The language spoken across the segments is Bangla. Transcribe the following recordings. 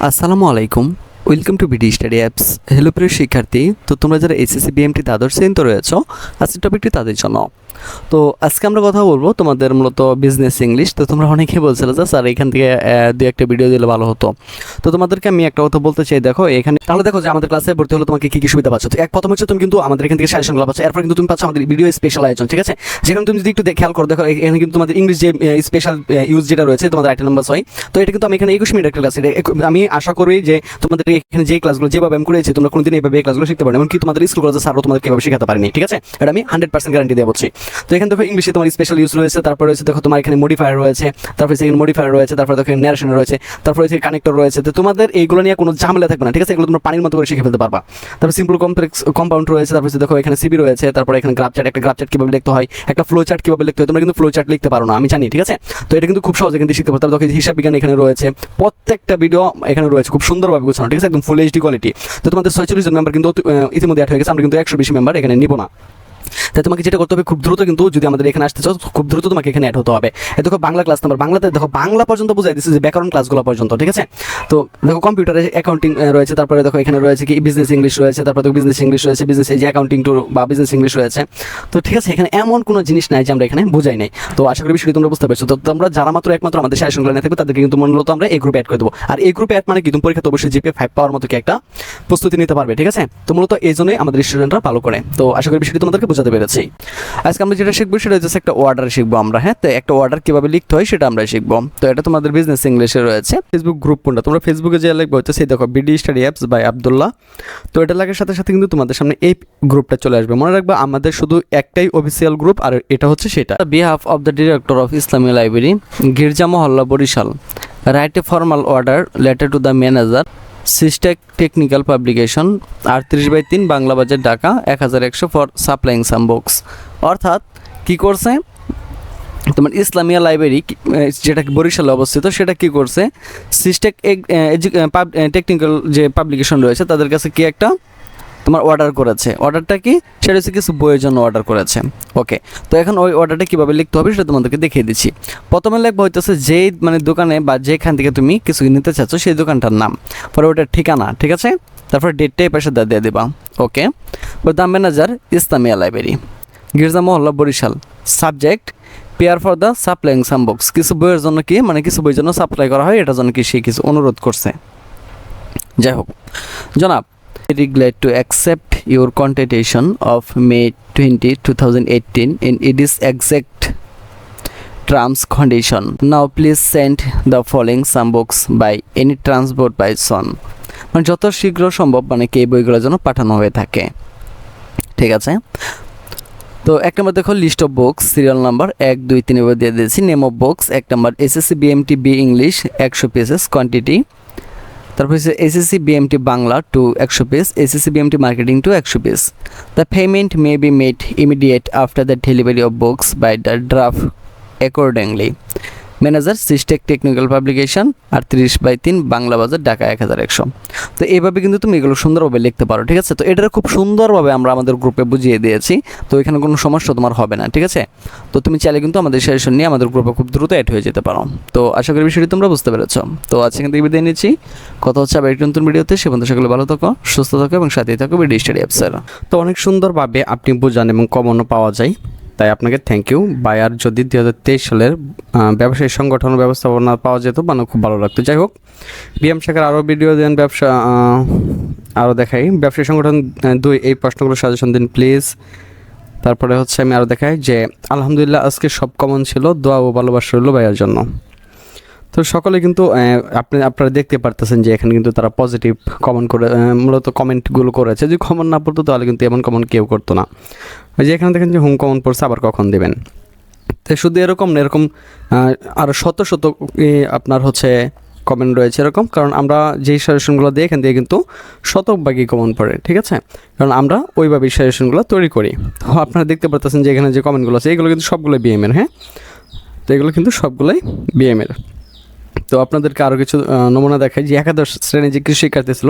আসসালামু আলাইকুম, welcome to BD study apps. Hello প্রিয় শিক্ষার্থী, তো তোমরা যারা এসএসসি বিএমটি দ্বাদশ শ্রেণীতে রয়েছো, আজকের টপিকটি তাদের জন্য। তো আজকে আমরা কথা বলবো তোমাদের মূলত বিজনেস ইংলিশ। তো তোমরা অনেকেই বলছিলে যে স্যার এখান থেকে দু একটা ভিডিও দিলে ভালো হতো। তো তোমাদেরকে আমি একটা কথা বলতে চাই, দেখো এখানে তাহলে দেখো যে আমাদের ক্লাসে ভর্তি হলে তোমাকে কি সুবিধা পাচ্ছ। তো প্রথম হচ্ছে তুমি কিন্তু আমাদের এখান থেকে সাজেশনগুলো পাচ্ছ, এরপর কিন্তু তুমি পাচ্ছ আমাদের ভিডিও স্পেশাল আয়োজন, ঠিক আছে? যেখানে তুমি যদি একটু খেয়াল করো, দেখো এখানে কিন্তু তোমাদের ইংলিশ যে স্পেশাল ইউজ যেটা রয়েছে তোমাদের আইটেম নাম্বার 6। তো এটা কিন্তু আমি এখানে 21 মিনিট একটা ক্লাস, আমি আশা করি যে তোমাদের এখানে যে ক্লাসগুলো যেভাবে আমি করেছি তোমরা কোনোদিন এইভাবে এই ক্লাসগুলো শিখতে পারো, এমনকি তোমাদের স্কুল কলেজে স্যারও তোমাদেরকে এভাবে শেখাতে পারেনি, ঠিক আছে? এটা আমি 100% গ্যারান্টি দিয়ে বলছি। তো এখানে দেখো ইংলিশে তোমার স্পেশাল ইউজ রয়েছে, তারপর রয়েছে দেখো তোমার এখানে মডিফায়ার রয়েছে, তারপর সেকেন্ড মডিফায়ার রয়েছে, তারপর দেখো ন্যারেশন রয়েছে, তারপর রয়েছে কানেক্টর রয়েছে। তো তোমাদের এইগুলো নিয়ে কোনো ঝামেলা থাকবে না, ঠিক আছে? এগুলো তোমরা পানির মতো করে শিখে ফেলতে পারবা। তারপর সিম্পল কমপ্লেক্স কম্পাউন্ড রয়েছে, তারপর দেখো এখানে সিবি রয়েছে, তারপর এখানে গ্রাফ চার্ট, একটা গ্রাফ চার্ট কিভাবে লিখতে হয়, একটা ফ্লো চার্ট কিভাবে লিখতে হয়। তোমরা কিন্তু ফ্লো চার্ট লিখতে পারো না, আমি জানি, ঠিক আছে? তো এটা কিন্তু খুব সহজে কিন্তু শিখতে পারো। তারপর দেখো হিসাব বিজ্ঞান এখানে রয়েছে, প্রত্যেকটা ভিডিও এখানে রয়েছে খুব সুন্দরভাবে গোছানো, ঠিক আছে? একদম ফুল এইচডি কোয়ালিটি। তো তোমাদের 46 জন মেম্বার কিন্তু ইতিমধ্যে অ্যাড হয়ে গেছে, আমরা কিন্তু 100 বেশি মেম্বার এখানে নিব না। তাই তোমাকে যেটা করতে হবে খুব দ্রুত, কিন্তু যদি আমাদের এখানে আসতে চাও খুব দ্রুত তোমাকে এখানে অ্যাড হতে হবে। দেখো বাংলা ক্লাস নাম্বার, বাংলাতে দেখো বাংলা পর্যন্ত বুঝাই দিচ্ছে, যে ব্যাকরণ ক্লাসগুলো পর্যন্ত, ঠিক আছে? তো দেখো কম্পিউটারে অ্যাকাউন্টিং রয়েছে, তারপরে দেখো এখানে রয়েছে কি বিজনেস ইংলিশ রয়েছে, তারপরে দেখো বিজনেস ইংলিশ রয়েছে, বিজনেস এই যে অ্যাকাউন্টিং টু বা বিজনেস ইংলিশ রয়েছে। তো ঠিক আছে, এখানে এমন কোনো জিনিস নাই যে আমরা এখানে বুঝাই নাই। তো আশা করি বিষয়টি তোমরা বুঝতে পারছো। তো তোমরা যারা একমাত্র আমাদের সাজেশনগুলো নিয়ে থাকবে তাদেরকে কিন্তু মূলত আমরা এই গ্রুপে অ্যাড করে দেবো। আর এই গ্রুপে অ্যাড মানে কি, তুমি পরীক্ষাতে অবশ্যই জিপিএ 5 পাওয়ার মতো কি একটা প্রস্তুতি নিতে পারবে, ঠিক আছে? তো মূলত এই জন্যই আমাদের স্টুডেন্টরা ভালো করে। তো আশা করি বিষয়টি তোমাদেরকে বোঝাতে পেরেছি। আজকে আমরা যেটা শিখবো সেটা হচ্ছে একটা অর্ডার শিখবো আমরা, হ্যাঁ? তো একটা অর্ডার কিভাবে লিখতে হয় সেটা আমরা শিখবো। তো এটা তোমাদের বিজনেস ইংলিশে রয়েছে। ফেসবুক গ্রুপ কোনটা, তোমরা ফেসবুকে যে লিখবে হচ্ছে সেই দেখো BD study apps by Abdullah. তো এটা লাগার সাথে সাথে কিন্তু তোমাদের সামনে এই গ্রুপটা চলে আসবে। মনে রাখবে আমাদের শুধু একটাই অফিসিয়াল গ্রুপ, আর এটা হচ্ছে সেটা। Behalf of the director of Islami library, Girja Mahalla, Barishal, write a formal order letter to the manager, Systech technical publication, 38/3 Bangla Bazar, Dhaka 1100 for supplying some books. অর্থাৎ কী করছে তোমার ইসলামিয়া লাইব্রেরি, যেটা বরিশালে অবস্থিত, সেটা কি করছে, সিস্টেক টেকনিক্যাল যে পাবলিকেশন রয়েছে তাদের কাছে কি একটা তোমার অর্ডার করেছে। অর্ডারটা কি, সেটা হচ্ছে কিছু বইয়ের জন্য অর্ডার করেছে। ওকে, তো এখন ওই অর্ডারটা কীভাবে লিখতে হবে সেটা তোমাদেরকে দেখিয়ে দিচ্ছি। প্রথমে লিখবো হইতেছে যেই দোকানে বা যেখান থেকে তুমি কিছু নিতে চাচ্ছ সেই দোকানটার নাম, পরে ওটার ঠিকানা, ঠিক আছে? তারপরে ডেটটা এই পাশে দিয়ে দেবা। Okay, the manager Islamia library, Girja Mahalla, Barishal, subject prayer for the supplying some books, কিছু বইয়ের জন্য কি কিছু বইয়ের জন্য সাপ্লাই করা হয়, এটার জন্য কি সে কিছু অনুরোধ করছে। যাই হোক, জনাব, very glad to accept your contribution of May 20, 2018 in its exact terms condition. Now please send the following some books by any transport by son. যত শীঘ্র সম্ভব কি এই বইগুলোর জন্য পাঠানো হয়ে থাকে, ঠিক আছে? তো এক নম্বর দেখো list of books, serial number 1, 2, 3 এবার দিয়ে দিয়েছি। নেম অফ বুকস, এক নম্বর SSC BMT B English 100 pieces quantity, তারপর হচ্ছে SSC BMT Bangla 2 100 piece, SSC BMT marketing 2 100 piece. The payment may be made immediate after the delivery of books by the draft accordingly. Manager, Systech technical publication, 38/3 Bangla Bazar, Dhaka 1100। তো এইভাবে কিন্তু তুমি এগুলো সুন্দরভাবে লিখতে পারো, ঠিক আছে? তো এটা খুব সুন্দরভাবে আমরা আমাদের গ্রুপে বুঝিয়ে দিয়েছি, তো এখানে কোনো সমস্যা তোমার হবে না, ঠিক আছে? তো তুমি চাইলে কিন্তু আমাদের সাজেশন নিয়ে আমাদের গ্রুপে খুব দ্রুত অ্যাড হয়ে যেতে পারো। তো আশা করি বিষয়টি তোমরা বুঝতে পেরেছো। তো আজকে এখান থেকে বিদায় নিচ্ছি, কথা হচ্ছে আবার একটি নতুন ভিডিওতে। সে পর্যন্ত সকলে ভালো থাকো, সুস্থ থাকো এবং সাথেই থাকো বিডি স্টাডি অ্যাপসের। তো অনেক সুন্দরভাবে আপনি বোঝান এবং কমনও পাওয়া যায়, তাই আপনাকে থ্যাংক ইউ। বায়ার যদি 2023 সালের ব্যবসায়ী সংগঠন ব্যবস্থাপনা পাওয়া যেত খুব ভালো লাগতো। যাই হোক, বিএম শাখার আরও ভিডিও দেন, ব্যবসা আরও দেখাই, ব্যবসায়ী সংগঠন 2 এই প্রশ্নগুলো সাজেশন দিন প্লিজ। তারপরে হচ্ছে আমি আরও দেখাই যে আলহামদুলিল্লাহ আজকে সব কমন ছিল, দোয়া ও ভালোবাসা রইল ভাইয়ার জন্য। তো সকলে কিন্তু আপনারা দেখতে পারতেছেন যে এখানে কিন্তু তারা পজিটিভ কমেন্ট করে মূলত কমেন্টগুলো করেছে। যদি কমন না পড়তো তাহলে কিন্তু এমন কমন কেউ করতো না। ওই যে এখানে দেখেন যে হোম কমন পড়ছে, আবার কখন দেবেন। তো শুধু এরকম না, এরকম আরও শত আপনার হচ্ছে কমেন্ট রয়েছে এরকম, কারণ আমরা যেই সাজেশনগুলো দিই এখান থেকে কিন্তু শতভাগই কমন পড়ে, ঠিক আছে? কারণ আমরা ওইভাবেই সাজেশনগুলো তৈরি করি। তো আপনারা দেখতে পারতেছেন যে এখানে যে কমেন্টগুলো আছে এগুলো কিন্তু সবগুলোই বিএমের, হ্যাঁ? তো এগুলো কিন্তু সবগুলোই বিএমের। তো আপনাদেরকে আরও কিছু নমুনা দেখাই যে একাদশ শ্রেণী যে কৃষি শিক্ষার্থী ছিল,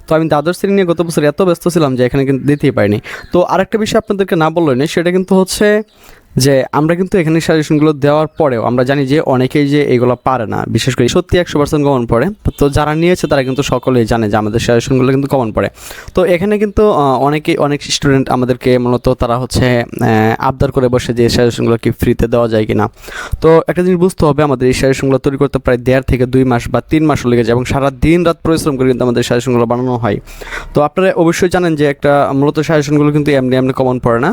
তো আমি দ্বাদশ শ্রেণী নিয়ে গত বছর এত ব্যস্ত ছিলাম যে এখানে কিন্তু দিতেই পারিনি। তো আরেকটা বিষয় আপনাদেরকে না বললেই নেই, সেটা কিন্তু হচ্ছে যে আমরা কিন্তু এখানে সাজেশনগুলো দেওয়ার পরেও আমরা জানি যে অনেকেই যে এগুলো পারে না, বিশেষ করে সত্যি 100% কমন পড়ে। তো যারা নিয়েছে তারা কিন্তু সকলেই জানে যে আমাদের সাজেশনগুলো কিন্তু কমন পড়ে। তো এখানে কিন্তু অনেক স্টুডেন্ট আমাদেরকে মূলত তারা হচ্ছে আবদার করে বসে যে সাজেশনগুলো কি ফ্রিতে দেওয়া যায় কিনা। তো একটা জিনিস বুঝতে হবে, আমাদের এই সাজেশনগুলো তৈরি করতে প্রায় 1.5 থেকে 2 মাস বা 3 মাসও লেগে যায় এবং সারা দিন রাত পরিশ্রম করে কিন্তু আমাদের সাজেশনগুলো বানানো হয়। তো আপনারা অবশ্যই জানেন যে একটা মূলত সাজেশনগুলো কিন্তু এমনি কমন পড়ে না।